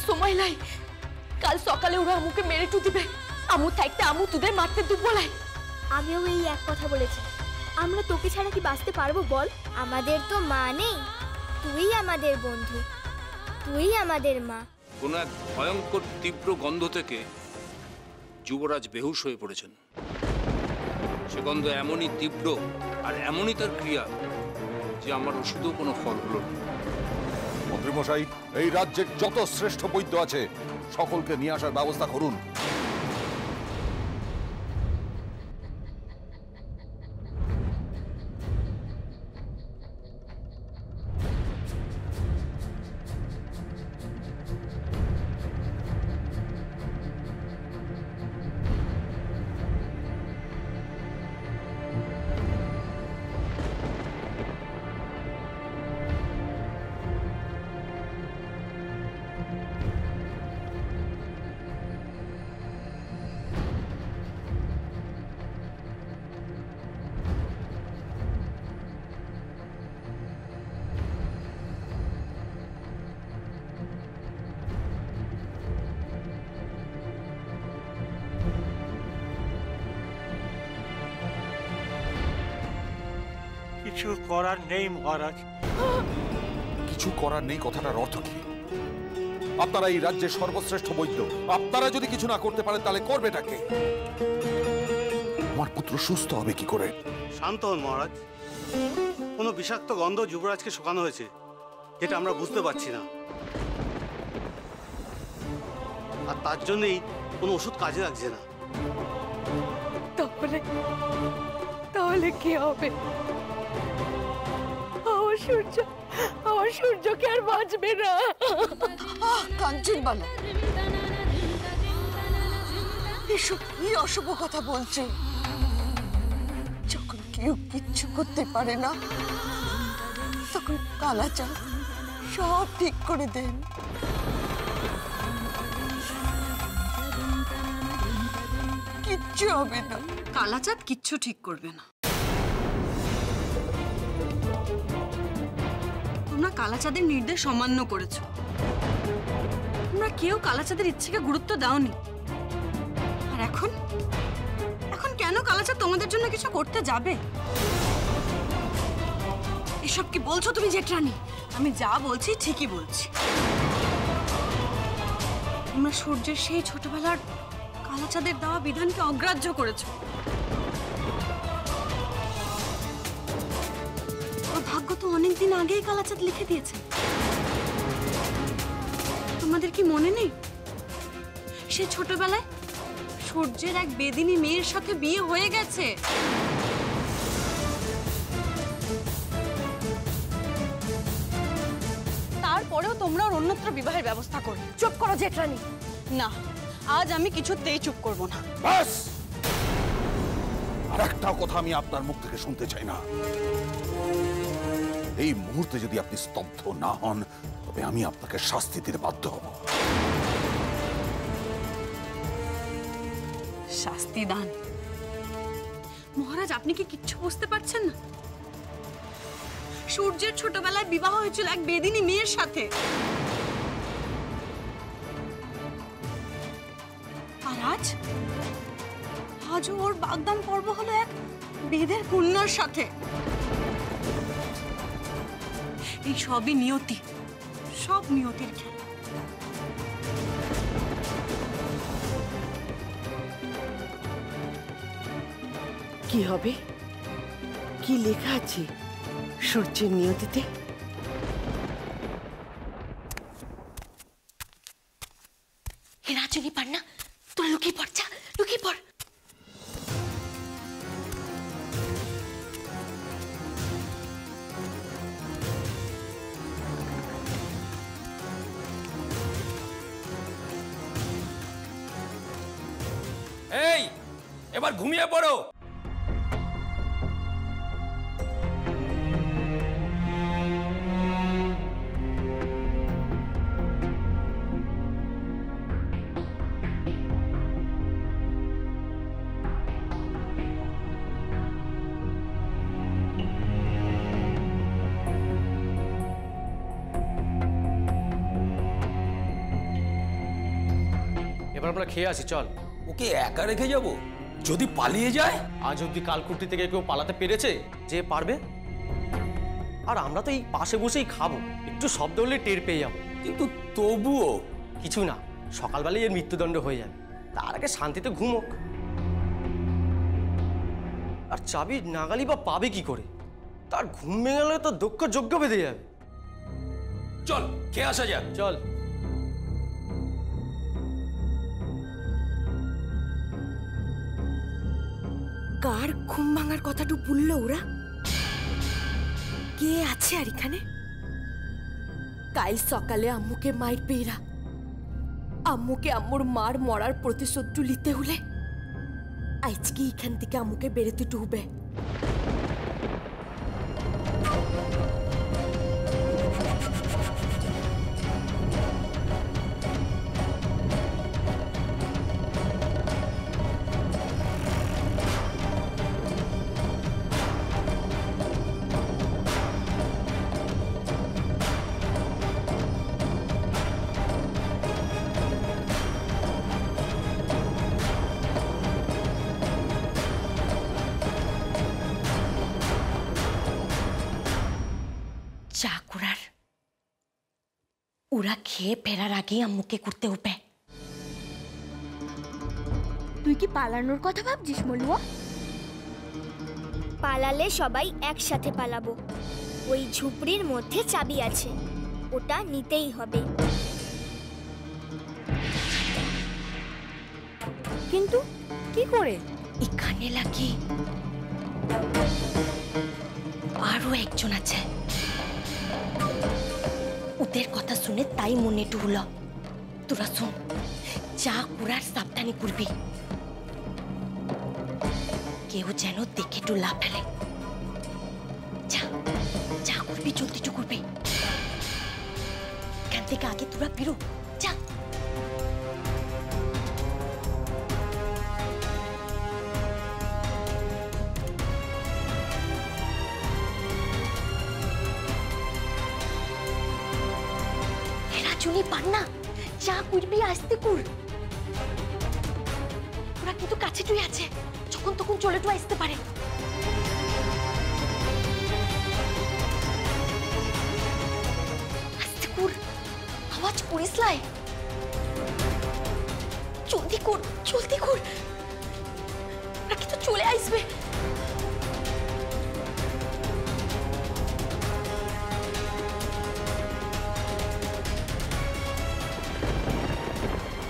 সময় নাই, কাল সকালে ওরা আমুকে মেরে টু দিবে। আমু থাকতে আমু তোদের মারতে দিব বলাই। আমিও এই এক কথা বলেছি, আমরা তোকে ছাড়া কি বাঁচতে পারবো বল? আমাদের তো মা নেই, তুই আমাদের বন্ধু, তুই আমাদের মা। কোন এক ভয়ঙ্কর তীব্র গন্ধ থেকে যুবরাজ বেহুশ হয়ে পড়েছেন। সে গন্ধ এমনই তীব্র আর এমনই তার ক্রিয়া যে আমার ওষুধও কোনো ফল হলো না। মন্ত্রীমশাই, এই রাজ্যের যত শ্রেষ্ঠ বৈদ্য আছে সকলকে নিয়ে আসার ব্যবস্থা করুন। কিছু করার নেই মহারাজ। কিছু করার নেই কথাটার অর্থ কি? আপনারা এই রাজ্যের সর্বশ্রেষ্ঠ বৈদ্য, আপনারা যদি কিছু না করতে পারেন তাহলে করবেটাকে? আমার পুত্র সুস্থ হবে কি করে? শান্ত হন মহারাজ। কোনো বিষাক্ত গন্ধ যুবরাজকে শোকানো হয়েছে, যেটা আমরা বুঝতে পারছি না, আর তার জন্যই কোনো ওষুধ কাজে লাগছে না। তাহলে কি হবে? আমার সূর্যকে আর বাঁচবে না। কাঞ্চন বালা, এসব কি অশুভ কথা বলছে? যখন কেউ কিচ্ছু করতে পারে না তখন কালাচাঁদ সব ঠিক করে দেন। কিচ্ছু হবে না। কালাচাঁদ কিচ্ছু ঠিক করবে না। তোমরা কালাচাঁদের নির্দেশ অমান্য করেছো। তোমরা কেউ কালাচাঁদের ইচ্ছেকে গুরুত্ব দাওনি। আর এখন কেন কালাচাঁদ তোমাদের জন্য কিছু করতে যাবে? এসব কি বলছো তুমি জেঠরানী? আমি যা বলছি ঠিকই বলছি। তোমরা সূর্যের সেই ছোটবেলার কালাচাঁদের দেওয়া বিধানকে অগ্রাহ্য করেছো। ভাগ্য তো অনেকদিন আগেই কালাচাঁদ লিখে দিয়েছে। তোমাদের কি মনে নেই সে ছোটবেলায় সূর্যের এক বেদিনী মেয়ের সাথে বিয়ে হয়ে গেছে? তারপরেও তোমরা ওর অন্যত্র বিবাহের ব্যবস্থা করো। চুপ করো জেঠরানী। না, আজ আমি কিছুতেই চুপ করব না। বাস, আর একটা কথা আমি আপনার মুখ থেকে শুনতে চাই না। এই মুহূর্তে যদি আপনি স্তব্ধ না হন তবে আমি আপনাকে শাস্তি দিতে বাধ্য হব। শাস্তি দান? মহারাজ, আপনি কি কিচ্ছু বুঝতে পারছেন না? সূর্যের ছোটবেলায় বিবাহ হয়েছিল এক বেদিনী মেয়ের সাথে, আর আজও ওর বাগদান পর্ব হলো এক বেদের কন্যার সাথে। এই সবই নিয়তি, সব নিয়তির খেলা। কি হবে? কি লেখা আছে সূর্যের নিয়তিতে? রাজনী পান্না, তোরা লুকিয়ে পড়, যা লুকিয়ে পড়। এই, এবার ঘুমিয়ে পড়ো। এবার আমরা খেয়ে আসি, চল। ওকে একা রেখে যাব? যদি পালিয়ে যায়? আজ অব্দি কালকুটি থেকে কেউ পালাতে পেরেছে? যে পারবে। আর আমরা তো এই পাশে বসেই খাবো, একটু শব্দ হলে টের পেয়ে যাবো। কিন্তু তবুও কিছু না, সকালবেলায় এর মৃত্যুদণ্ড হয়ে যাবে, তার আগে শান্তিতে ঘুমোক। আর চাবি নাগালি বা পাবে কি করে? তার ঘুম ভেঙে গেলে তো দক্ষ যজ্ঞ বেঁধে যাবে। চল খেয়ে আসা যাক। চল। কার ঘুম ভাঙার কথাটু বললো ওরা? কে আছে আর এখানে? কাল সকালে আম্মুকে মায়ের পেয়েরা, আম্মুকে আম্মুর মার মরার প্রতিশোধ নিতে হলে আজকে এখান থেকে আম্মুকে বেরোতে হবে। যা করার ওরা খেয়ে ফেরার আগে আম্মুকে করতে হবে। তুই কি পালানোর কথা ভাবছিস মলুয়া? পালালে সবাই একসাথে পালাবো। ওই ঝুপড়ির মধ্যে চাবি আছে, ওটা নিতেই হবে। কিন্তু কি করে? এখানে লাগি আরো একজন আছে, ওদের কথা শুনে তাই মনে ঢুল। তোরা শোন, যা করার সাবধানে করবি, কেউ যেন দেখে ডুলা ফেলে। যা যা করবি জলদি করবি, এখান থেকে আগে তোরা বেরো, যা। চুনি পার না, যা করবি আসতে কর। ওরা কিন্তু কাছে টুই আছে, যখন তখন চলে টু আসতে পারে। আসতে কর, আওয়াজ করিস লাই। জলদি কর, জলদি কর, ওরা কিন্তু চলে আসবে।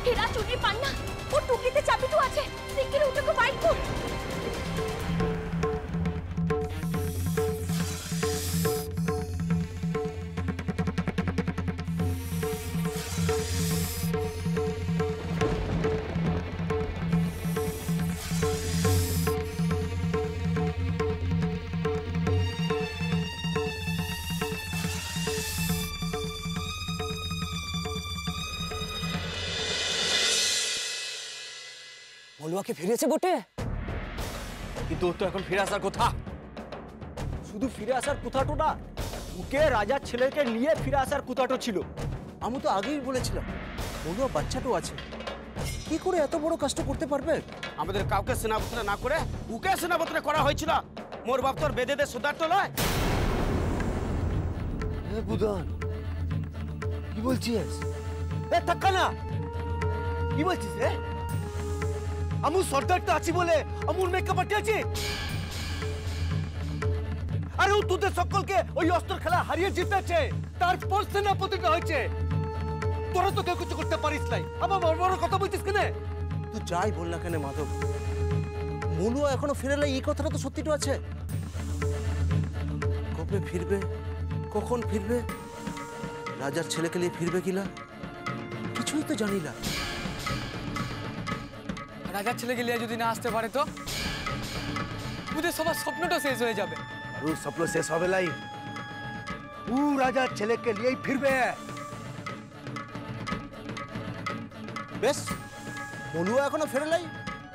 হেরা চুরি পান না, ও টুকরিতে চাবি তো আছে, শিগগিরই ওটাকে বাইর কর। মলুয়াকে ফিরেছে বটে, কিন্তু ওর তো এখন ফিরে আসার কথা। শুধু ফিরে আসার কথাটো না, ওকে রাজার ছেলেকে নিয়ে ফিরে আসার কথাটো ছিল। আমি তো আগেই বলেছিলাম মলুয়া বাচ্চাটাও আছে, কি করে এত বড় কষ্ট করতে পারবে? আমাদের কাউকে সেনাপতিরা না করে উকে সেনাপতিরা করা হয়েছিল। মোর বাপ তোর বেদেদের সুদার্থ লয়। বুধন কি বলছিস? এ থাক্কা না, কি বলছিস রে? আমু সর্দারটা আছি বলে আমুর মেকআপ পাঠিয়েছি। আরে ও তোদের সকলকে ওই অস্ত্র খেলা হারিয়ে জিতেছে, তারপর সেনাপতিটা হয়েছে। তোরা তো কেউ কিছু করতে পারিস নাই, আমার বড় কথা বলছিস কেন? তুই যাই বল না কেন মাধব, মলুয়া এখনো ফিরেলে এই কথাটা তো সত্যিটা আছে। কবে ফিরবে, কখন ফিরবে, রাজার ছেলেকে নিয়ে ফিরবে কিনা কিছুই তো জানি না। রাজার ছেলেকে নিয়ে যদি না আসতে পারে তো ওদের সবার স্বপ্নটা শেষ হয়ে যাবে। আর ওর স্বপ্ন শেষ হবে লাই, ও রাজার ছেলেকে নিয়েই ফিরবে। বেশ, মলুয়া এখনো ফেরেলাই,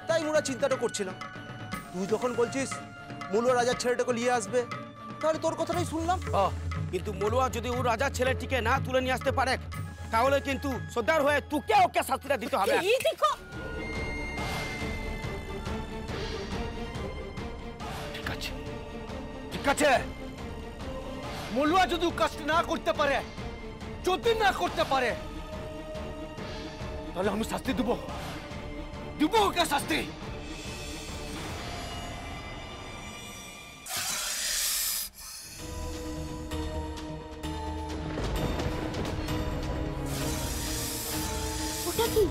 তাই মোরা চিন্তাটা করছিলাম। তুই যখন বলছিস মলুয়া রাজার ছেলেটাকে নিয়ে আসবে, তাহলে তোর কথাটাই শুনলাম। কিন্তু মলুয়া যদি ও রাজার ছেলেটিকে না তুলে নিয়ে আসতে পারে, তাহলে কিন্তু সর্দার হয়ে তোকে ওকে শাস্তিটা দিতে হবে। দেখো ঠিক আছে, ঠিক আছে। মলুয়া যদি কাজটা না করতে পারে, যদি না করতে পারে, তাহলে আমি শাস্তি দেব, দেব ওকে শাস্তি। ওটা কি?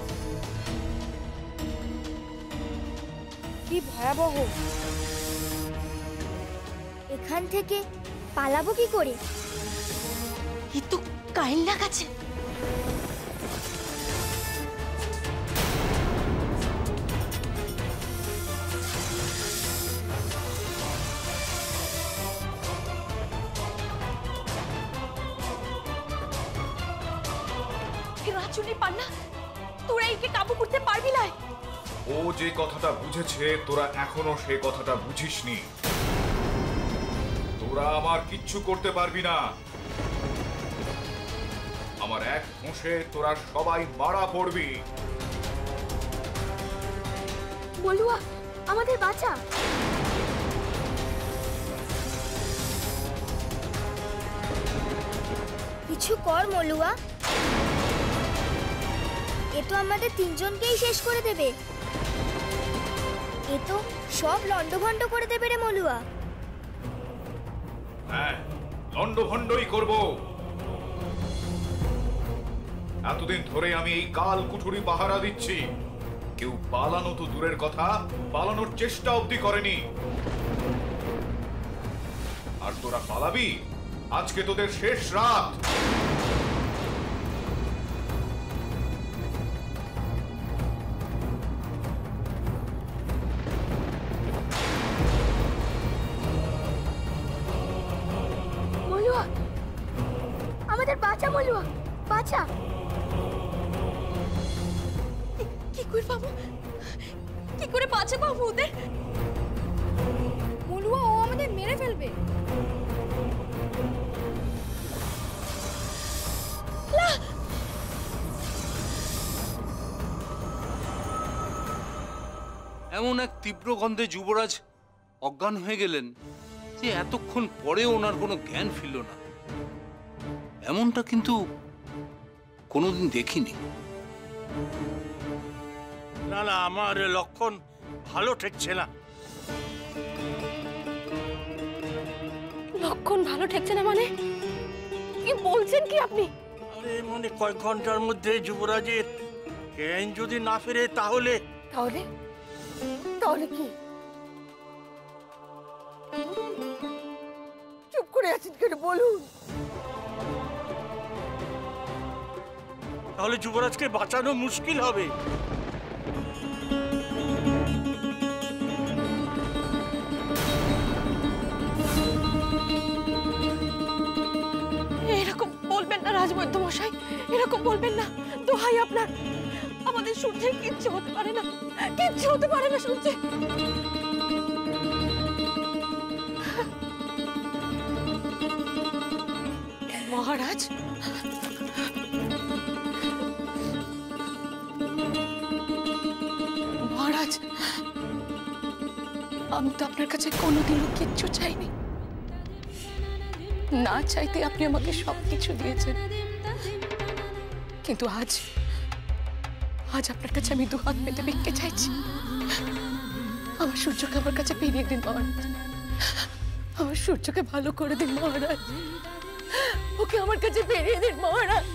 কি ভয়াবহ! এখান থেকে পালাবো কি করে? এ তো কাইল লাগাচ্ছে। রাজুনি পান্না, তোরা একে কাবু করতে পারবি না। ও যে কথাটা বুঝেছে তোরা এখনো সেই কথাটা বুঝিসনি। তোরা আমার কিচ্ছু করতে পারবি না। আমার এক ঘুষে তোরা সবাই মারা পড়বি। মলুয়া, আমাদের বাঁচা। কিছু কর মলুয়া, এ তো আমাদের তিনজনকেই শেষ করে দেবে। এ তো সব লন্ডভন্ড করে দেবে রে মলুয়া। হ্যাঁ, লন্ডভন্ডই করব। এতদিন ধরে আমি এই কাল কুঠুরি পাহারা দিচ্ছি, কেউ পালানো তো দূরের কথা, পালানোর চেষ্টা অবধি করেনি। আর তোরা পালাবি? আজকে তোদের শেষ রাত। মলুয়া, আমাদের বাঁচা মলুয়া, বাঁচা। কি করে পাবো, কি করে বাঁচা পাবো ওদের? মলুয়া, ও আমাদের মেরে ফেলবে। এমন এক তীব্র গন্ধে যুবরাজ অজ্ঞান হয়ে গেলেন যে এতক্ষণ পরেও ওনার কোনো জ্ঞান ফিরল না। এমনটা কিন্তু কোনোদিন দেখিনি। না না, আমার লক্ষণ ভালো ঠেকছে না। লক্ষণ ভালো ঠেকছে না মানে? কি বলছেন কি আপনি? আরে মানে কয়েক ঘন্টার মধ্যে যুবরাজের জ্ঞান যদি না ফেরে তাহলে তাহলে তাহলে কি? চুপ করে আছেন কেন বলুন? তাহলে যুবরাজকে বাঁচানো মুশকিল হবে। এরকম বলবেন না রাজবৈদ্য মশাই, এরকম বলবেন না, দোহাই আপনার। আমাদের সূর্যের কিচ্ছু হতে পারে না, কিচ্ছু হতে পারে না সূর্যে। মহারাজ, মহারাজ, আমি তো আপনার কাছে কোনোদিনও কিচ্ছু চাইনি। না চাইতে আপনি আমাকে সবকিছু দিয়েছেন, কিন্তু আজ আজ আপনার কাছে আমি দুহাত পেতে ভিক্ষে চাইছি। আমার সূর্যকে আমার কাছে ফিরিয়ে দিন মহারাজ, আমার সূর্যকে ভালো করে দিন মহারাজ, ওকে আমার কাছে ফিরিয়ে দিন মহারাজ,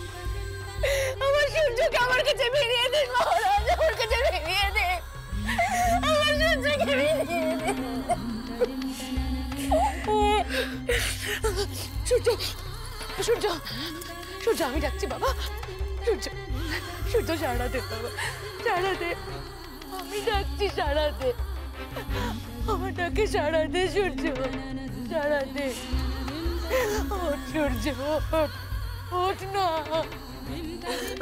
আমার সূর্যকে আমার কাছে ফিরিয়ে দিন মহারাজ, আমার কাছে ফিরিয়ে দিন, আমার সূর্যকে ফিরিয়ে দিন। সূর্য, সূর্য, সূর্য, আমি ডাকছি বাবা। সূর্য, সূর্য, সাড়া দে বাবা, সাড়া দে, আমি ডাকছি, সাড়া দে, আমার ডাকে সাড়া দে সূর্য, সাড়া দে। ওঠ সূর্য, ওঠ, ওঠ না,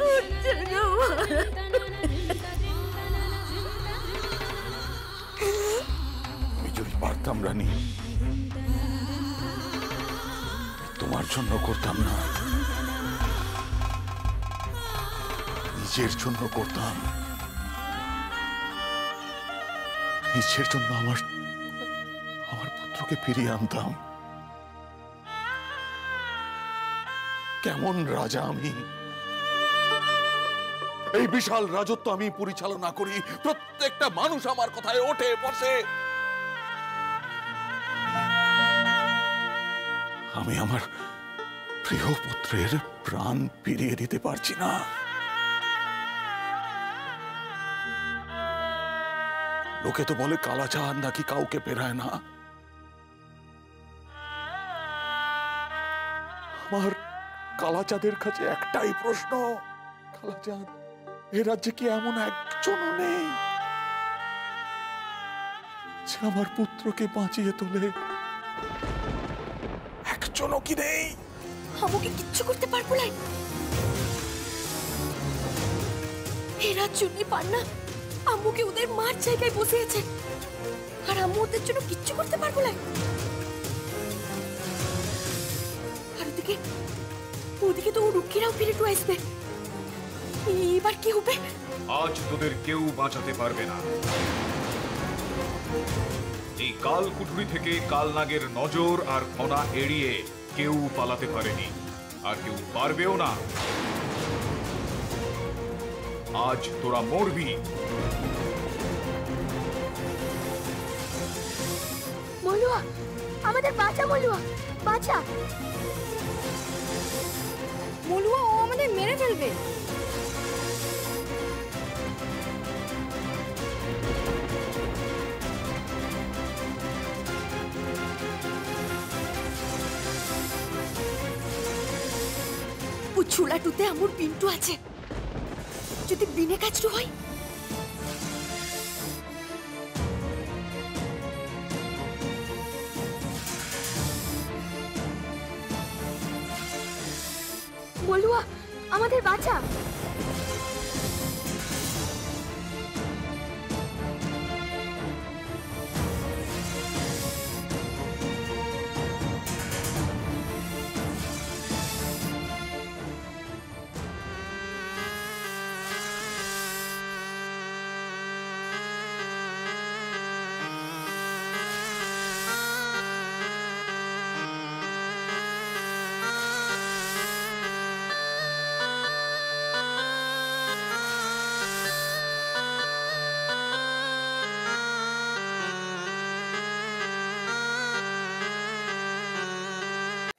উঠছে না। আমি যদি পারতাম রানী, তোমার জন্য করতাম না, নিজের জন্য করতাম, নিজের জন্য আমার পুত্রকে ফিরিয়ে আনতাম। কেমন রাজা আমি! এই বিশাল রাজত্ব আমি পরিচালনা করি, প্রত্যেকটা মানুষ আমার কথায় ওঠে বসে। আমি আমার প্রিয় পুত্রের প্রাণ ফিরিয়ে দিতে পারছি না। লোকে তো বলে কালাচাঁদ নাকি কাউকে পেরায় না। আমার কালাচাঁদের কাছে একটাই প্রশ্ন, কালাচাঁদ এ রাজ্যে কি এমন একজনও নেই যে আমার পুত্রকে বাঁচিয়ে তোলে? একজনও কি নেই? আমাকে কিচ্ছু করতে পারবো না। এরা চুনি পার না, আম্মুকে ওদের মার জায়গায় বসিয়েছে, আর আম্মু ওদের জন্য কিচ্ছু করতে পারবো না। আর ওদিকে তো রুক্ষীরাও ফিরে টু আসবে। এবার কি হবে? আজ তোদের কেউ বাঁচাতে পারবে না। এই কাল কুঠুরি থেকে কালনাগের নজর আর ফনা এড়িয়ে কেউ পালাতে পারেনি, আর কেউ পারবেও না। আজ তোরা মরবি। মলুয়া, আমাদের বাঁচা মলুয়া, বাঁচা। মলুয়া, ও আমাদের মেরে ফেলবে। ও চুলাটুতে আমার পিন্টু আছে, যদি বিনে কাজটু হয়। মলুয়া, আমাদের বাঁচা।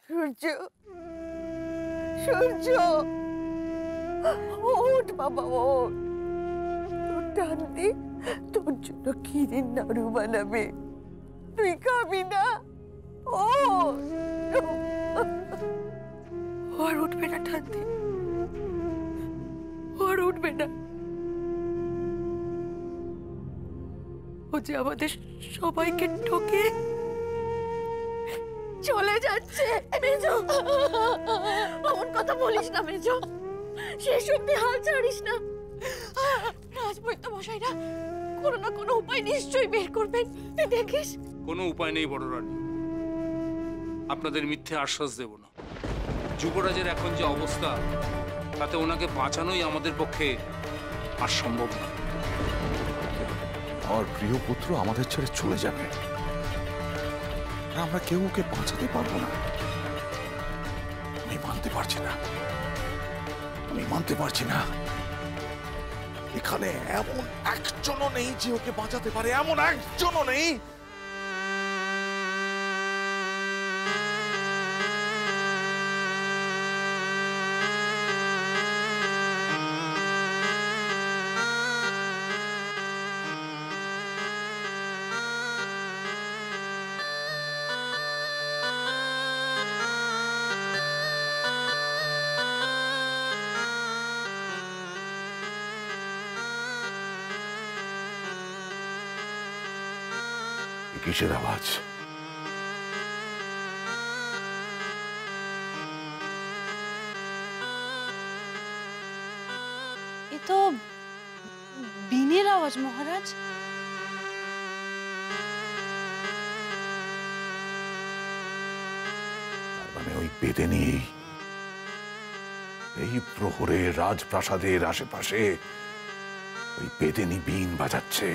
সূর্য, সূর্য, ওঠ বাবা, ওঠ। তোর ডান্ডি তোর জন্য ক্ষীরের নাড়ু বানাবে, তুই খাবি না? আর উঠবে না ঠান্ডি, আর উঠবে না। ও যে আমাদের সবাইকে ঠকে চলে যাচ্ছে। মেজো, এমন কথা বলিস না মেজো, শেষ অব্দি হাল ছাড়িস না। রাজবৈদ্য মশাইরা কোনো না কোনো উপায় নিশ্চয়ই বের করবেন, দেখিস। কোনো উপায় নেই বড় রানী, আপনাদের মিথ্যে আশ্বাস দেব না। যুবরাজের এখন যে অবস্থা, তাতে ওনাকে বাঁচানোই আমাদের পক্ষে আর সম্ভব না। আমার প্রিয় পুত্র আমাদের ছেড়ে চলে যাবে, আমরা কেউ ওকে বাঁচাতে পারবো না। আমি মানতে পারছি না, আমি মানতে পারছি না। এখানে এমন একজনও নেই যে ওকে বাঁচাতে পারে, এমন একজনও নেই। কিসের আওয়াজ? এ তো বীণের আওয়াজ মহারাজ। মানে ওই বেদে নিয়ে এই প্রহরে রাজপ্রাসাদের আশেপাশে ওই বেদেনি বীণ বাজাচ্ছে।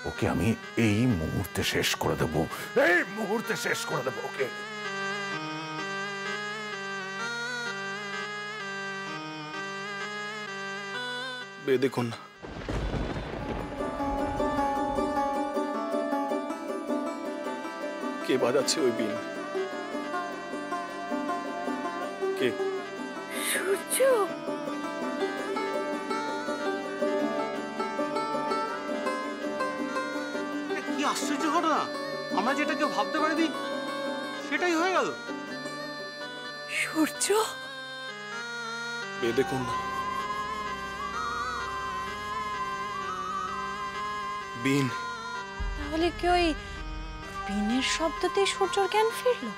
ওকে আমি এই মুহূর্তে শেষ করে দেব, এই মুহূর্তে শেষ করে দেব ওকে। দেখুন না, কে বাজাচ্ছে ওই বীণ? কে? সূর্য। কি আশ্চর্য ঘটনা, আমরা যেটা কেউ ভাবতে পারিনি সেটাই হয়ে গেল। সূর্য, দেখুন না, বীণ। তাহলে কি ওই বীণের শব্দতেই সূর্যর জ্ঞান ফিরলো?